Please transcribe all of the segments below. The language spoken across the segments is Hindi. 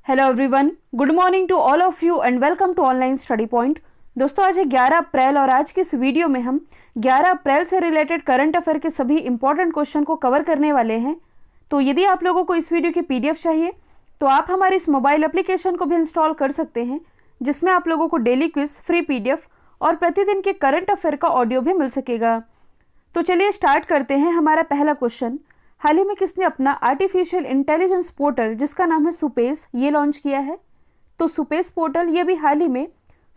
Hello everyone, good morning to all of you and welcome to online study point. दोस्तों, आज है 11 अप्रैल और आज की इस वीडियो में हम 11 अप्रैल से रिलेटेड करंट अफेयर के सभी इंपॉर्टेंट क्वेश्चन को कवर करने वाले हैं। तो यदि आप लोगों को इस वीडियो की पीडीएफ चाहिए तो आप हमारे इस मोबाइल एप्लीकेशन को भी इंस्टॉल कर सकते हैं, जिसमें आप लोगों को डेली क्विज, फ्री पीडीएफ और प्रतिदिन के करंट अफेयर का ऑडियो भी मिल सकेगा। तो चलिए स्टार्ट करते हैं। हमारा पहला क्वेश्चन, हाल ही में किसने अपना आर्टिफिशियल इंटेलिजेंस पोर्टल जिसका नाम है सुपेस ये लॉन्च किया है? तो सुपेस पोर्टल ये भी हाल ही में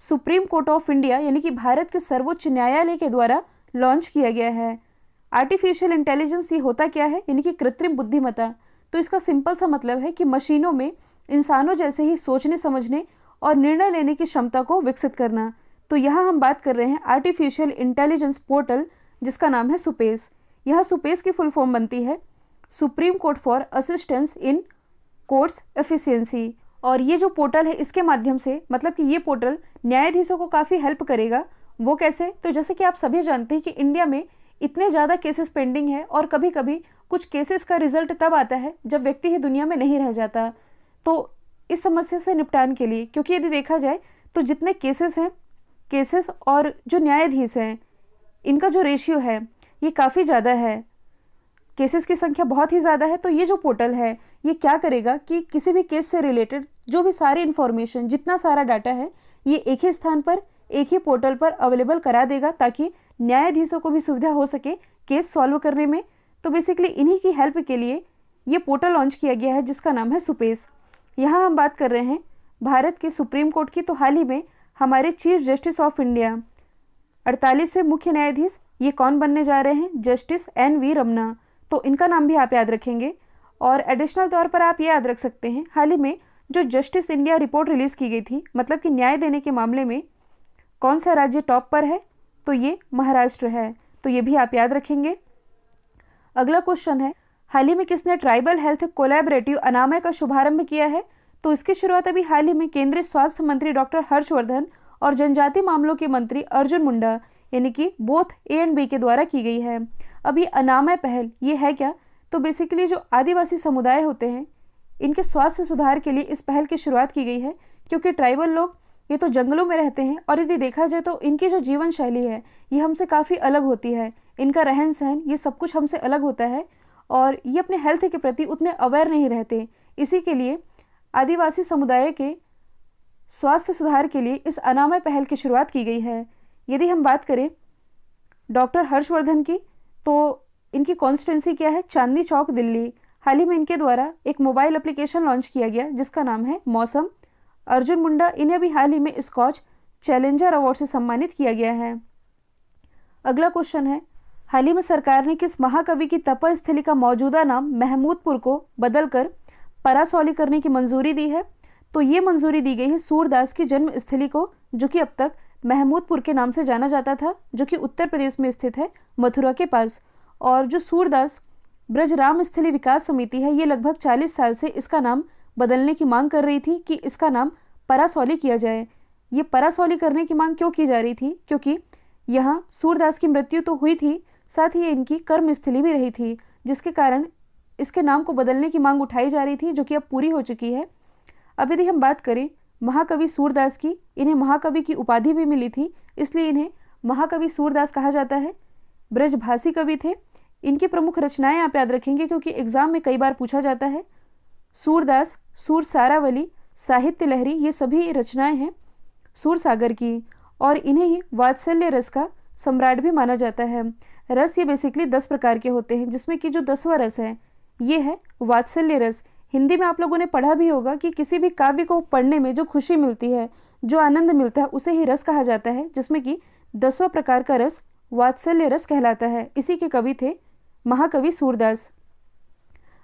सुप्रीम कोर्ट ऑफ इंडिया यानी कि भारत के सर्वोच्च न्यायालय के द्वारा लॉन्च किया गया है। आर्टिफिशियल इंटेलिजेंस ये होता क्या है, यानी कि कृत्रिम बुद्धिमत्ता। तो इसका सिंपल सा मतलब है कि मशीनों में इंसानों जैसे ही सोचने समझने और निर्णय लेने की क्षमता को विकसित करना। तो यहाँ हम बात कर रहे हैं आर्टिफिशियल इंटेलिजेंस पोर्टल जिसका नाम है सुपेस। यह सुपेस की फुल फॉर्म बनती है supreme court for assistance in courts efficiency. और ये जो पोर्टल है इसके माध्यम से, मतलब कि ये पोर्टल न्यायाधीशों को काफ़ी हेल्प करेगा। वो कैसे? तो जैसे कि आप सभी जानते हैं कि इंडिया में इतने ज़्यादा केसेस पेंडिंग है और कभी कभी कुछ केसेस का रिजल्ट तब आता है जब व्यक्ति ही दुनिया में नहीं रह जाता। तो इस समस्या से निपटान के लिए, क्योंकि यदि देखा जाए तो जितने केसेस हैं, केसेस और जो न्यायाधीश हैं, इनका जो रेशियो है ये काफ़ी ज़्यादा है, केसेस की संख्या बहुत ही ज़्यादा है। तो ये जो पोर्टल है ये क्या करेगा कि किसी भी केस से रिलेटेड जो भी सारी इन्फॉर्मेशन, जितना सारा डाटा है, ये एक ही स्थान पर, एक ही पोर्टल पर अवेलेबल करा देगा ताकि न्यायाधीशों को भी सुविधा हो सके केस सॉल्व करने में। तो बेसिकली इन्हीं की हेल्प के लिए ये पोर्टल लॉन्च किया गया है जिसका नाम है सुपेस। यहाँ हम बात कर रहे हैं भारत के सुप्रीम कोर्ट की। तो हाल ही में हमारे चीफ जस्टिस ऑफ इंडिया 48वें मुख्य न्यायाधीश ये कौन बनने जा रहे हैं? Justice NV Ramana. तो इनका नाम भी आप याद रखेंगे। और एडिशनल तौर पर आप ये याद रख सकते हैं, हाल ही में जो जस्टिस इंडिया रिपोर्ट रिलीज़ की गई थी, मतलब कि न्याय देने के मामले में कौन सा राज्य टॉप पर है? तो ये महाराष्ट्र है। तो ये भी आप याद रखेंगे। अगला क्वेश्चन है, हाल ही में किसने ट्राइबल हेल्थ कोलैबोरेटिव अनामय का शुभारंभ किया है? तो इसकी शुरुआत अभी हाल ही में केंद्रीय स्वास्थ्य मंत्री डॉक्टर हर्षवर्धन और जनजातीय मामलों के मंत्री अर्जुन मुंडा यानी कि बोथ A&B के द्वारा की गई है। अब ये अनामय पहल ये है क्या? तो बेसिकली जो आदिवासी समुदाय होते हैं इनके स्वास्थ्य सुधार के लिए इस पहल की शुरुआत की गई है, क्योंकि ट्राइबल लोग ये तो जंगलों में रहते हैं और यदि देखा जाए तो इनकी जो जीवन शैली है ये हमसे काफ़ी अलग होती है। इनका रहन सहन ये सब कुछ हमसे अलग होता है और ये अपने हेल्थ के प्रति उतने अवेयर नहीं रहते। इसी के लिए आदिवासी समुदाय के स्वास्थ्य सुधार के लिए इस अनामय पहल की शुरुआत की गई है। यदि हम बात करें डॉक्टर हर्षवर्धन की, तो इनकी कॉन्स्टिट्यूंसी क्या है? चांदनी चौक, दिल्ली। हाल ही में इनके द्वारा एक मोबाइल एप्लीकेशन लॉन्च किया गया जिसका नाम है मौसम। अर्जुन मुंडा इन्हें भी हाल ही में स्कॉच चैलेंजर अवार्ड से सम्मानित किया गया है। अगला क्वेश्चन है, हाल ही में सरकार ने किस महाकवि की तपस्थली का मौजूदा नाम महमूदपुर को बदलकर परासौली करने की मंजूरी दी है? तो ये मंजूरी दी गई है सूरदास की जन्म स्थली को, जो कि अब तक महमूदपुर के नाम से जाना जाता था, जो कि उत्तर प्रदेश में स्थित है, मथुरा के पास। और जो सूरदास ब्रज राम स्थली विकास समिति है ये लगभग 40 साल से इसका नाम बदलने की मांग कर रही थी कि इसका नाम परासौली किया जाए। ये परासौली करने की मांग क्यों की जा रही थी? क्योंकि यहाँ सूरदास की मृत्यु तो हुई थी, साथ ही इनकी कर्म स्थली भी रही थी, जिसके कारण इसके नाम को बदलने की मांग उठाई जा रही थी, जो कि अब पूरी हो चुकी है। अब यदि हम बात करें महाकवि सूरदास की, इन्हें महाकवि की उपाधि भी मिली थी, इसलिए इन्हें महाकवि सूरदास कहा जाता है। ब्रजभाषी कवि थे। इनकी प्रमुख रचनाएं आप याद रखेंगे क्योंकि एग्जाम में कई बार पूछा जाता है। सूरदास, सूर सारावली, साहित्य लहरी ये सभी रचनाएं हैं सूरसागर की, और इन्हें ही वात्सल्य रस का सम्राट भी माना जाता है। रस ये बेसिकली 10 प्रकार के होते हैं, जिसमें कि जो 10वां रस है ये है वात्सल्य रस। हिंदी में आप लोगों ने पढ़ा भी होगा कि किसी भी काव्य को पढ़ने में जो खुशी मिलती है, जो आनंद मिलता है, उसे ही रस कहा जाता है, जिसमें कि 10वां प्रकार का रस वात्सल्य रस कहलाता है। इसी के कवि थे महाकवि सूरदास।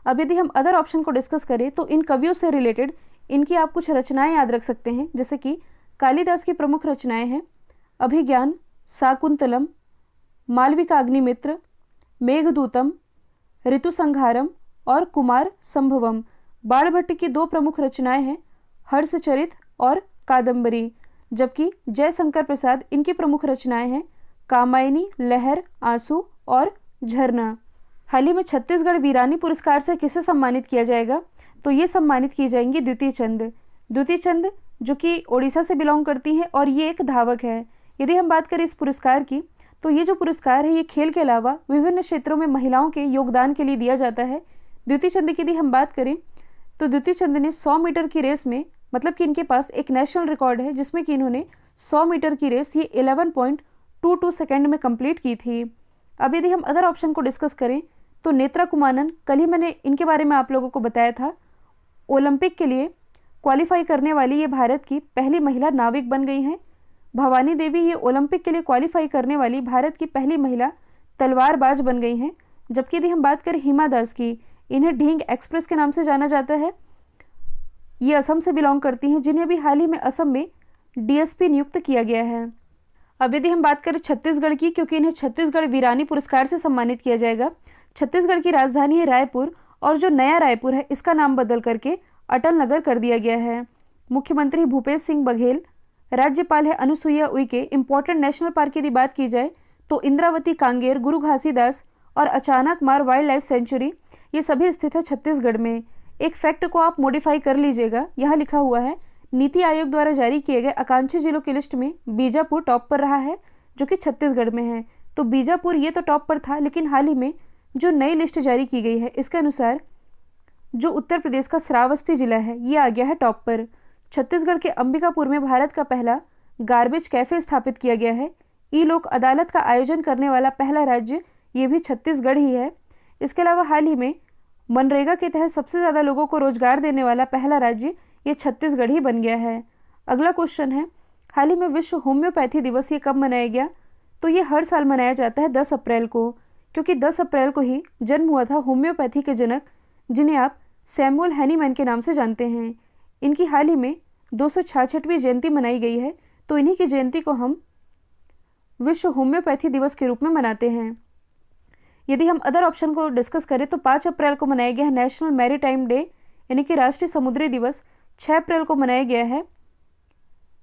अब यदि हम अदर ऑप्शन को डिस्कस करें तो इन कवियों से रिलेटेड इनकी आप कुछ रचनाएं याद रख सकते हैं, जैसे कि कालिदास की प्रमुख रचनाएं हैं अभिज्ञान, शाकुंतलम, मालविका अग्निमित्र, मेघदूतम, ऋतुसंहारम और कुमार संभवम। बाणभट्ट की 2 प्रमुख रचनाएं हैं हर्षचरित और कादम्बरी, जबकि जयशंकर प्रसाद इनकी प्रमुख रचनाएं हैं कामायनी, लहर, आंसू और झरना। हाल ही में छत्तीसगढ़ वीरानी पुरस्कार से किसे सम्मानित किया जाएगा? तो ये सम्मानित की जाएंगी द्युति चंद। द्युति चंद जो कि ओडिशा से बिलोंग करती हैं और ये एक धावक है। यदि हम बात करें इस पुरस्कार की, तो ये जो पुरस्कार है ये खेल के अलावा विभिन्न क्षेत्रों में महिलाओं के योगदान के लिए दिया जाता है। द्युति चंद की यदि हम बात करें तो द्युति चंद ने 100 मीटर की रेस में, मतलब कि इनके पास एक नेशनल रिकॉर्ड है जिसमें कि इन्होंने 100 मीटर की रेस ये 11.22 सेकेंड में कंप्लीट की थी। अब यदि हम अदर ऑप्शन को डिस्कस करें तो नेत्रा कुमानन, कल ही मैंने इनके बारे में आप लोगों को बताया था, ओलंपिक के लिए क्वालिफाई करने वाली ये भारत की पहली महिला नाविक बन गई हैं। भवानी देवी ये ओलंपिक के लिए क्वालिफाई करने वाली भारत की पहली महिला तलवारबाज बन गई हैं। जबकि यदि हम बात करें हिमा दास की, इन्हें ढींग एक्सप्रेस के नाम से जाना जाता है। ये असम से बिलोंग करती हैं, जिन्हें भी हाल ही में असम में डीएसपी नियुक्त किया गया है। अब यदि हम बात करें छत्तीसगढ़ की, क्योंकि इन्हें छत्तीसगढ़ वीरानी पुरस्कार से सम्मानित किया जाएगा। छत्तीसगढ़ की राजधानी है रायपुर और जो नया रायपुर है इसका नाम बदल करके अटल नगर कर दिया गया है। मुख्यमंत्री भूपेश सिंह बघेल, राज्यपाल है Anusuiya Uikey. Important national park की यदि बात की जाए तो इंद्रावती कांगेर, गुरु घासीदास और अचानक मार वाइल्ड लाइफ सेंचुरी, ये सभी स्थित है छत्तीसगढ़ में। एक फैक्ट को आप मॉडिफाई कर लीजिएगा, यहाँ लिखा हुआ है नीति आयोग द्वारा जारी किए गए आकांक्षी जिलों की लिस्ट में बीजापुर टॉप पर रहा है, जो कि छत्तीसगढ़ में है। तो बीजापुर ये तो टॉप पर था, लेकिन हाल ही में जो नई लिस्ट जारी की गई है इसके अनुसार जो उत्तर प्रदेश का श्रावस्ती जिला है ये आ गया है टॉप पर। छत्तीसगढ़ के अंबिकापुर में भारत का पहला गार्बेज कैफे स्थापित किया गया है। ई लोक अदालत का आयोजन करने वाला पहला राज्य ये भी छत्तीसगढ़ ही है। इसके अलावा हाल ही में मनरेगा के तहत सबसे ज़्यादा लोगों को रोजगार देने वाला पहला राज्य ये छत्तीसगढ़ ही बन गया है। अगला क्वेश्चन है, हाल ही में विश्व होम्योपैथी दिवस ये कब मनाया गया? तो ये हर साल मनाया जाता है 10 अप्रैल को, क्योंकि 10 अप्रैल को ही जन्म हुआ था होम्योपैथी के जनक, जिन्हें आप सैमुअल हैनीमैन के नाम से जानते हैं। इनकी हाल ही में 266वीं जयंती मनाई गई है, तो इन्हीं की जयंती को हम विश्व होम्योपैथी दिवस के रूप में मनाते हैं। यदि हम अदर ऑप्शन को डिस्कस करें तो 5 अप्रैल को मनाया गया है नेशनल मैरीटाइम डे, यानी कि राष्ट्रीय समुद्री दिवस। 6 अप्रैल को मनाया गया है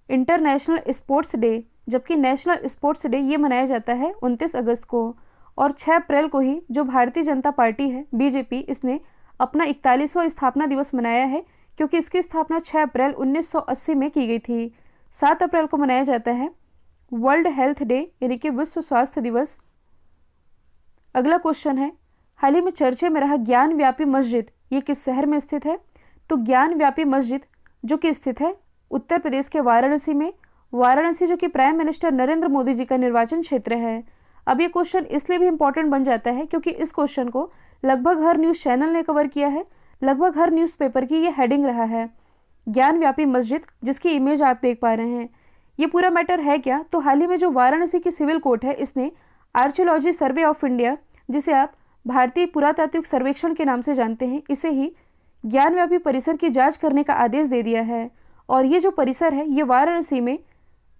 इंटरनेशनल स्पोर्ट्स डे, जबकि नेशनल स्पोर्ट्स डे ये मनाया जाता है 29 अगस्त को। और 6 अप्रैल को ही जो भारतीय जनता पार्टी है बीजेपी, इसने अपना 41वां स्थापना दिवस मनाया है, क्योंकि इसकी स्थापना 6 अप्रैल 1980 में की गई थी। 7 अप्रैल को मनाया जाता है वर्ल्ड हेल्थ डे, यानी कि विश्व स्वास्थ्य दिवस। अगला क्वेश्चन है, हाल ही में चर्चे में रहा ज्ञान व्यापी मस्जिद ये किस शहर में स्थित है? तो ज्ञान व्यापी मस्जिद जो कि स्थित है उत्तर प्रदेश के वाराणसी में। वाराणसी जो कि प्राइम मिनिस्टर नरेंद्र मोदी जी का निर्वाचन क्षेत्र है। अब ये क्वेश्चन इसलिए भी इंपॉर्टेंट बन जाता है क्योंकि इस क्वेश्चन को लगभग हर न्यूज़ चैनल ने कवर किया है, लगभग हर न्यूज़पेपर की ये हेडिंग रहा है, ज्ञान व्यापी मस्जिद, जिसकी इमेज आप देख पा रहे हैं। ये पूरा मैटर है क्या? तो हाल ही में जो वाराणसी की सिविल कोर्ट है इसने आर्कियोलॉजी सर्वे ऑफ इंडिया, जिसे आप भारतीय पुरातात्विक सर्वेक्षण के नाम से जानते हैं, इसे ही ज्ञानव्यापी परिसर की जांच करने का आदेश दे दिया है। और ये जो परिसर है ये वाराणसी में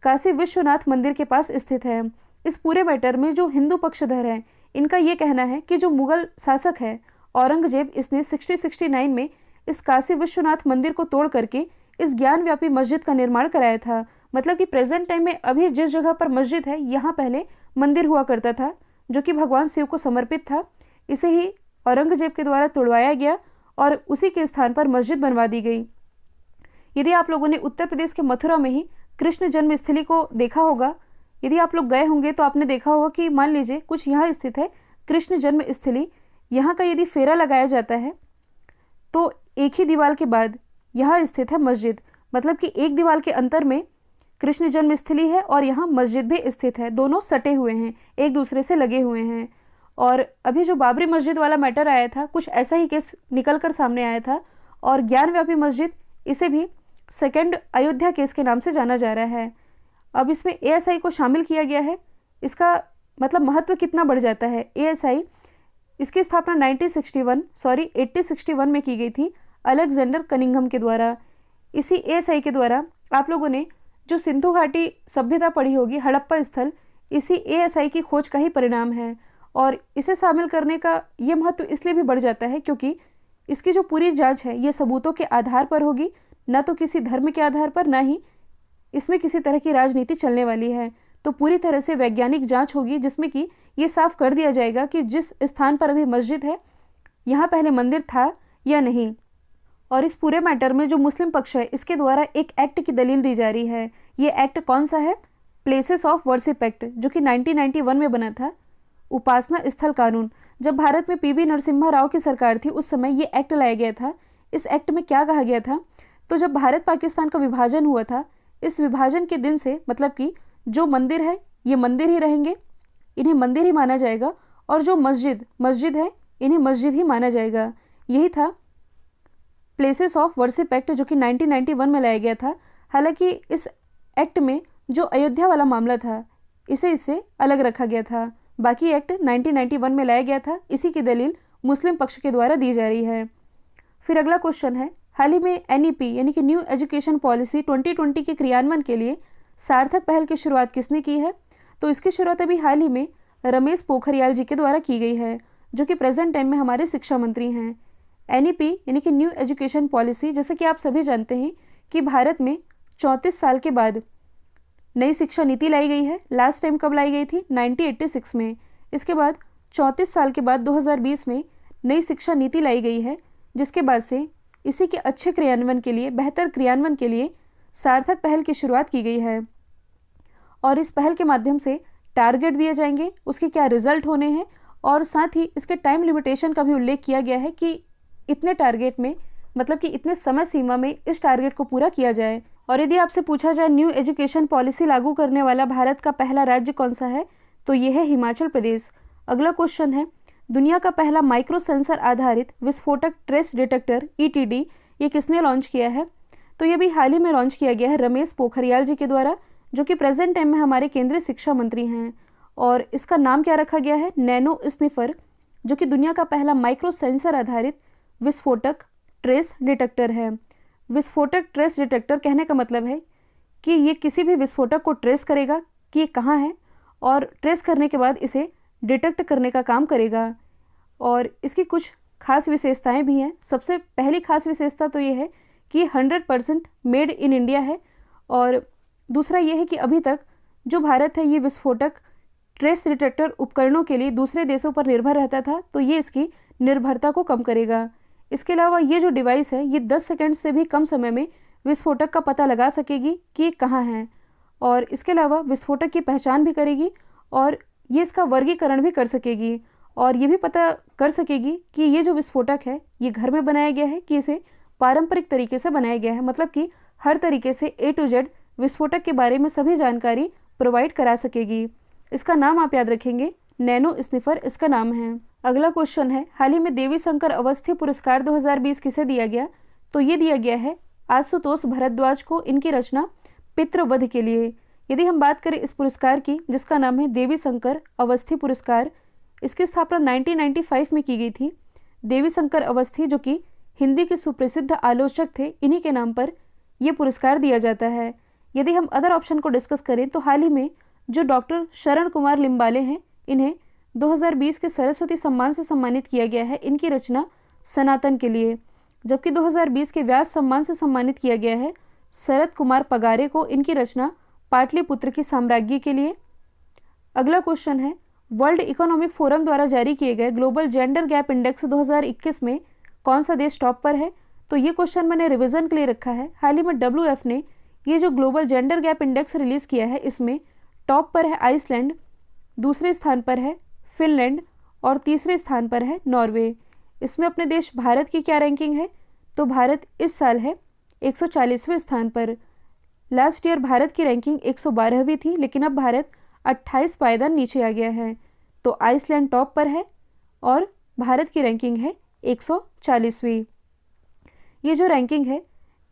काशी विश्वनाथ मंदिर के पास स्थित है। इस पूरे मैटर में जो हिंदू पक्षधर हैं इनका ये कहना है कि जो मुगल शासक है औरंगजेब, इसने 1669 में इस काशी विश्वनाथ मंदिर को तोड़ करके इस ज्ञानव्यापी मस्जिद का निर्माण कराया था। मतलब कि प्रेजेंट टाइम में अभी जिस जगह पर मस्जिद है यहाँ पहले मंदिर हुआ करता था जो कि भगवान शिव को समर्पित था। इसे ही औरंगजेब के द्वारा तोड़वाया गया और उसी के स्थान पर मस्जिद बनवा दी गई। यदि आप लोगों ने उत्तर प्रदेश के मथुरा में ही कृष्ण जन्मस्थली को देखा होगा, यदि आप लोग गए होंगे तो आपने देखा होगा कि मान लीजिए कुछ यहाँ स्थित है कृष्ण जन्मस्थली, यहाँ का यदि फेरा लगाया जाता है तो एक ही दीवार के बाद यहाँ स्थित है मस्जिद। मतलब कि एक दीवार के अंतर में कृष्ण जन्मस्थली है और यहाँ मस्जिद भी स्थित है, दोनों सटे हुए हैं, एक दूसरे से लगे हुए हैं। और अभी जो बाबरी मस्जिद वाला मैटर आया था, कुछ ऐसा ही केस निकल कर सामने आया था और ज्ञानव्यापी मस्जिद, इसे भी सेकंड अयोध्या केस के नाम से जाना जा रहा है। अब इसमें एएसआई को शामिल किया गया है, इसका मतलब महत्व कितना बढ़ जाता है। एएसआई, इसकी स्थापना 1861 में की गई थी अलेक्जेंडर कनिंघम के द्वारा। इसी एएसआई के द्वारा आप लोगों ने जो सिंधु घाटी सभ्यता पढ़ी होगी, हड़प्पा स्थल, इसी एएसआई की खोज का ही परिणाम है। और इसे शामिल करने का ये महत्व इसलिए भी बढ़ जाता है क्योंकि इसकी जो पूरी जांच है ये सबूतों के आधार पर होगी, न तो किसी धर्म के आधार पर, ना ही इसमें किसी तरह की राजनीति चलने वाली है। तो पूरी तरह से वैज्ञानिक जांच होगी जिसमें कि ये साफ कर दिया जाएगा कि जिस स्थान पर अभी मस्जिद है यहाँ पहले मंदिर था या नहीं। और इस पूरे मैटर में जो मुस्लिम पक्ष है इसके द्वारा एक एक्ट की दलील दी जा रही है। ये एक्ट कौन सा है? प्लेसेस ऑफ वर्शिप एक्ट, जो कि 1991 में बना था। उपासना स्थल कानून, जब भारत में पीवी नरसिम्हा राव की सरकार थी उस समय ये एक्ट लाया गया था। इस एक्ट में क्या कहा गया था? तो जब भारत पाकिस्तान का विभाजन हुआ था, इस विभाजन के दिन से मतलब कि जो मंदिर है ये मंदिर ही रहेंगे, इन्हें मंदिर ही माना जाएगा, और जो मस्जिद है इन्हें मस्जिद ही माना जाएगा। यही था प्लेसेस ऑफ वर्शिप एक्ट, जो कि 1991 में लाया गया था। हालांकि इस एक्ट में जो अयोध्या वाला मामला था इसे इससे अलग रखा गया था। बाकी एक्ट 1991 में लाया गया था। इसी की दलील मुस्लिम पक्ष के द्वारा दी जा रही है। फिर अगला क्वेश्चन है, हाल ही में NEP यानी कि न्यू एजुकेशन पॉलिसी 2020 के क्रियान्वयन के लिए सार्थक पहल की शुरुआत किसने की है? तो इसकी शुरुआत अभी हाल ही में रमेश पोखरियाल जी के द्वारा की गई है, जो कि प्रेजेंट टाइम में हमारे शिक्षा मंत्री हैं। NEP यानी कि न्यू एजुकेशन पॉलिसी, जैसे कि आप सभी जानते हैं कि भारत में 34 साल के बाद नई शिक्षा नीति लाई गई है। लास्ट टाइम कब लाई गई थी? 1986 में। इसके बाद 34 साल के बाद 2020 में नई शिक्षा नीति लाई गई है, जिसके बाद से इसी के अच्छे क्रियान्वयन के लिए, बेहतर क्रियान्वयन के लिए सार्थक पहल की शुरुआत की गई है। और इस पहल के माध्यम से टारगेट दिए जाएंगे, उसके क्या रिजल्ट होने हैं, और साथ ही इसके टाइम लिमिटेशन का भी उल्लेख किया गया है कि इतने टारगेट में, मतलब कि इतने समय सीमा में इस टारगेट को पूरा किया जाए। और यदि आपसे पूछा जाए न्यू एजुकेशन पॉलिसी लागू करने वाला भारत का पहला राज्य कौन सा है, तो यह है हिमाचल प्रदेश। अगला क्वेश्चन है, दुनिया का पहला माइक्रो सेंसर आधारित विस्फोटक ट्रेस डिटेक्टर ETD ये किसने लॉन्च किया है? तो ये भी हाल ही में लॉन्च किया गया है रमेश पोखरियाल जी के द्वारा, जो कि प्रेजेंट टाइम में हमारे केंद्रीय शिक्षा मंत्री हैं। और इसका नाम क्या रखा गया है? नैनो स्निफर, जो कि दुनिया का पहला माइक्रो सेंसर आधारित विस्फोटक ट्रेस डिटेक्टर है। विस्फोटक ट्रेस डिटेक्टर कहने का मतलब है कि ये किसी भी विस्फोटक को ट्रेस करेगा कि ये कहाँ है, और ट्रेस करने के बाद इसे डिटेक्ट करने का काम करेगा। और इसकी कुछ खास विशेषताएं भी हैं। सबसे पहली खास विशेषता तो ये है कि 100% मेड इन इंडिया है। और दूसरा ये है कि अभी तक जो भारत है ये विस्फोटक ट्रेस डिटेक्टर उपकरणों के लिए दूसरे देशों पर निर्भर रहता था, तो ये इसकी निर्भरता को कम करेगा। इसके अलावा ये जो डिवाइस है ये 10 सेकंड से भी कम समय में विस्फोटक का पता लगा सकेगी कि ये कहाँ है, और इसके अलावा विस्फोटक की पहचान भी करेगी, और ये इसका वर्गीकरण भी कर सकेगी, और ये भी पता कर सकेगी कि ये जो विस्फोटक है ये घर में बनाया गया है कि इसे पारंपरिक तरीके से बनाया गया है। मतलब कि हर तरीके से A to Z विस्फोटक के बारे में सभी जानकारी प्रोवाइड करा सकेगी। इसका नाम आप याद रखेंगे, नैनो स्निफर इसका नाम है। अगला क्वेश्चन है, हाल ही में देवी शंकर अवस्थी पुरस्कार 2020 किसे दिया गया? तो ये दिया गया है आशुतोष भारद्वाज को, इनकी रचना पितृवध के लिए। यदि हम बात करें इस पुरस्कार की, जिसका नाम है देवी शंकर अवस्थी पुरस्कार, इसकी स्थापना 1995 में की गई थी। देवी शंकर अवस्थी जो कि हिंदी के सुप्रसिद्ध आलोचक थे, इन्हीं के नाम पर यह पुरस्कार दिया जाता है। यदि हम अदर ऑप्शन को डिस्कस करें तो हाल ही में जो डॉक्टर शरण कुमार लिम्बाले हैं, इन्हें 2020 के सरस्वती सम्मान से सम्मानित किया गया है, इनकी रचना सनातन के लिए। जबकि 2020 के व्यास सम्मान से सम्मानित किया गया है शरद कुमार पगारे को, इनकी रचना पाटलिपुत्र की साम्राज्ञी के लिए। अगला क्वेश्चन है, वर्ल्ड इकोनॉमिक फोरम द्वारा जारी किए गए ग्लोबल जेंडर गैप इंडेक्स 2021 में कौन सा देश टॉप पर है? तो ये क्वेश्चन मैंने रिवीजन के लिए रखा है। हाल ही में WF ने ये जो global gender gap index release किया है, इसमें टॉप पर है आइसलैंड, दूसरे स्थान पर है फिनलैंड, और तीसरे स्थान पर है नॉर्वे। इसमें अपने देश भारत की क्या रैंकिंग है? तो भारत इस साल है 140वें स्थान पर। लास्ट ईयर भारत की रैंकिंग 112वीं थी, लेकिन अब भारत 28 पायदान नीचे आ गया है। तो आइसलैंड टॉप पर है और भारत की रैंकिंग है 140वीं। ये जो रैंकिंग है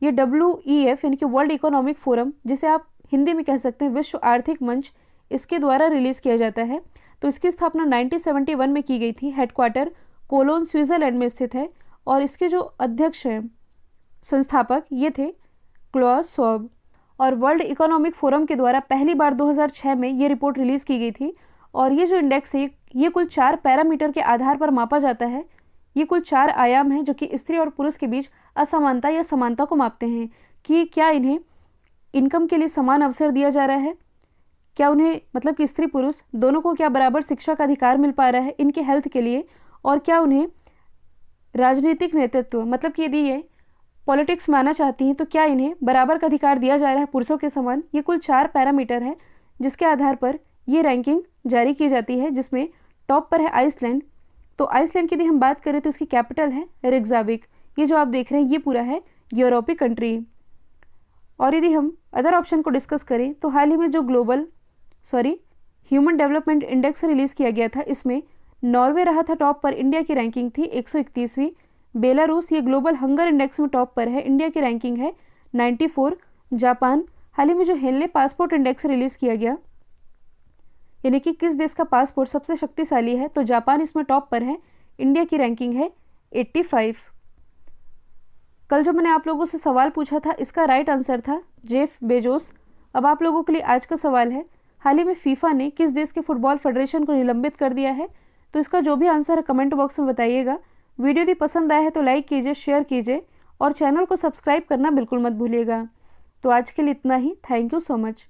ये WEF यानी कि वर्ल्ड इकोनॉमिक फोरम, जिसे आप हिंदी में कह सकते हैं विश्व आर्थिक मंच, इसके द्वारा रिलीज किया जाता है। तो इसकी स्थापना 1971 में की गई थी। हेडक्वार्टर कोलोन स्विट्जरलैंड में स्थित है, और इसके जो अध्यक्ष हैं, संस्थापक, ये थे क्लॉस श्वाब। और वर्ल्ड इकोनॉमिक फोरम के द्वारा पहली बार 2006 में ये रिपोर्ट रिलीज की गई थी। और ये जो इंडेक्स है ये कुल 4 पैरामीटर के आधार पर मापा जाता है। ये कुल 4 आयाम हैं जो कि स्त्री और पुरुष के बीच असमानता या समानता को मापते हैं कि क्या इन्हें इनकम के लिए समान अवसर दिया जा रहा है, क्या उन्हें मतलब कि स्त्री पुरुष दोनों को क्या बराबर शिक्षा का अधिकार मिल पा रहा है इनके हेल्थ के लिए, और क्या उन्हें राजनीतिक नेतृत्व, मतलब कि यदि ये पॉलिटिक्स में आना चाहती हैं तो क्या इन्हें बराबर का अधिकार दिया जा रहा है पुरुषों के समान? ये कुल 4 पैरामीटर है जिसके आधार पर ये रैंकिंग जारी की जाती है, जिसमें टॉप पर है आइसलैंड। तो आइसलैंड की यदि हम बात करें तो इसकी कैपिटल है रेक्जाविक। ये जो आप देख रहे हैं ये पूरा है यूरोपीय कंट्री। और यदि हम अदर ऑप्शन को डिस्कस करें तो हाल ही में जो ह्यूमन डेवलपमेंट इंडेक्स रिलीज़ किया गया था, इसमें नॉर्वे रहा था टॉप पर। इंडिया की रैंकिंग थी 131वीं। बेलारूस ये ग्लोबल हंगर इंडेक्स में टॉप पर है, इंडिया की रैंकिंग है 94। जापान हाल ही में जो हेनले पासपोर्ट इंडेक्स रिलीज़ किया गया, यानी कि किस देश का पासपोर्ट सबसे शक्तिशाली है, तो जापान इसमें टॉप पर है, इंडिया की रैंकिंग है 85। कल जो मैंने आप लोगों से सवाल पूछा था इसका राइट आंसर था जेफ बेजोस। अब आप लोगों के लिए आज का सवाल है, हाल ही में फीफा ने किस देश के फुटबॉल फेडरेशन को निलंबित कर दिया है? तो इसका जो भी आंसर है कमेंट बॉक्स में बताइएगा। वीडियो यदि पसंद आया है तो लाइक कीजिए, शेयर कीजिए और चैनल को सब्सक्राइब करना बिल्कुल मत भूलिएगा। तो आज के लिए इतना ही। Thank you so much.